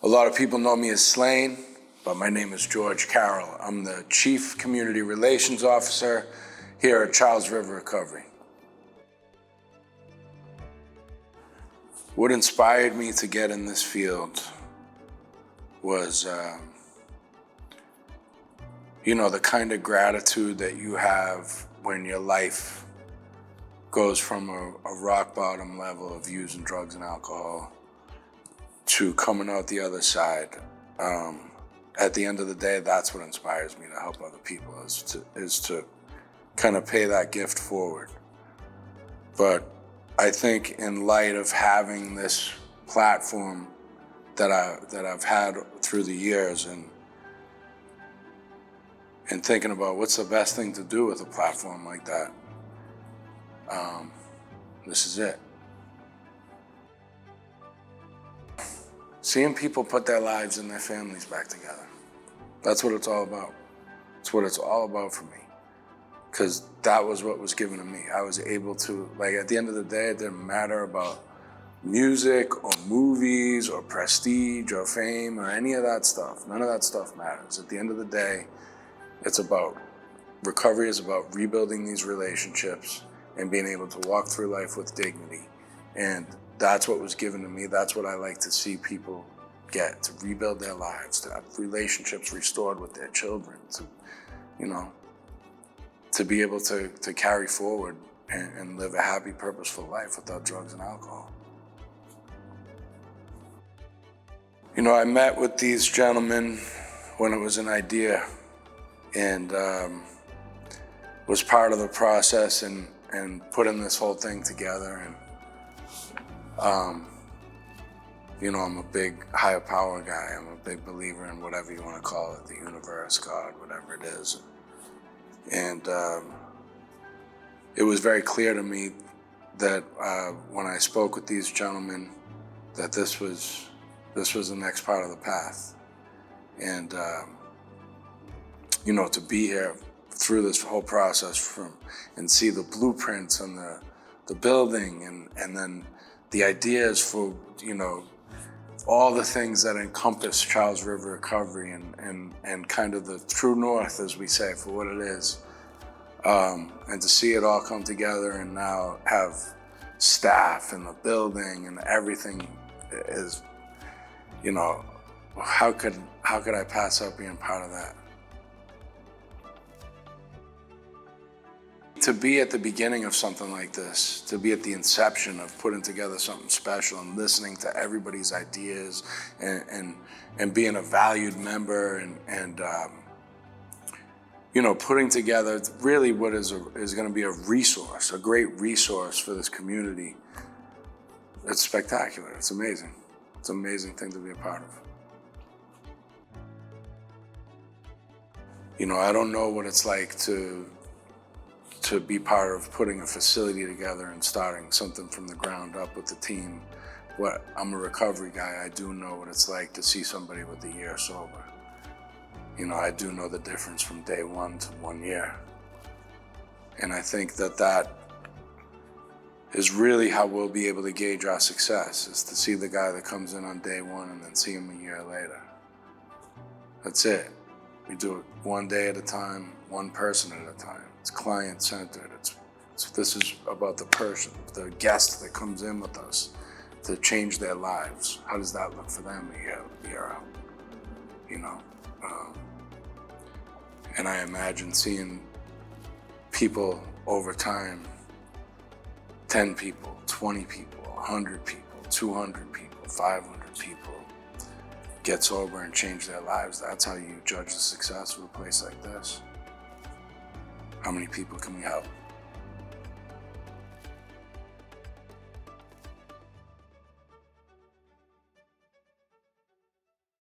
A lot of people know me as Slaine, but my name is George Carroll. I'm the Chief Community Relations Officer here at Charles River Recovery. What inspired me to get in this field was, the kind of gratitude that you have when your life goes from a rock bottom level of using drugs and alcohol to coming out the other side. At the end of the day, that's what inspires me to help other people, is to kind of pay that gift forward. But I think in light of having this platform that I've had through the years, and thinking about what's the best thing to do with a platform like that, this is it. Seeing people put their lives and their families back together. That's what it's all about. It's what it's all about for me. Because that was what was given to me. I was able to, at the end of the day, it didn't matter about music or movies or prestige or fame or any of that stuff. None of that stuff matters. At the end of the day, recovery is about rebuilding these relationships and being able to walk through life with dignity. And that's what was given to me. That's what I like to see people get, to rebuild their lives, to have relationships restored with their children, to be able to carry forward and live a happy, purposeful life without drugs and alcohol. I met with these gentlemen when it was an idea, and was part of the process and putting this whole thing together. And I'm a big higher power guy. I'm a big believer in whatever you want to call it, the universe, God, whatever it is. And it was very clear to me that when I spoke with these gentlemen, that this was the next part of the path. And to be here through this whole process and see the blueprints and the building and then the ideas for, all the things that encompass Charles River Recovery and kind of the true north, as we say, for what it is. And to see it all come together and now have staff and the building and everything is, how could I pass up being part of that? To be at the beginning of something like this, to be at the inception of putting together something special and listening to everybody's ideas and being a valued member and putting together really what is going to be a great resource for this community. It's spectacular. It's amazing. It's an amazing thing to be a part of. I don't know what it's like to be part of putting a facility together and starting something from the ground up with the team. I'm a recovery guy. I do know what it's like to see somebody with a year sober. I do know the difference from day one to 1 year. And I think that is really how we'll be able to gauge our success, is to see the guy that comes in on day one and then see him a year later. That's it. We do it one day at a time, one person at a time. It's client-centered. This is about the person, the guest that comes in with us to change their lives. How does that look for them a year out? And I imagine seeing people over time, 10 people, 20 people, 100 people, 200 people, 500 people, get sober and change their lives. That's how you judge the success of a place like this. How many people can we help?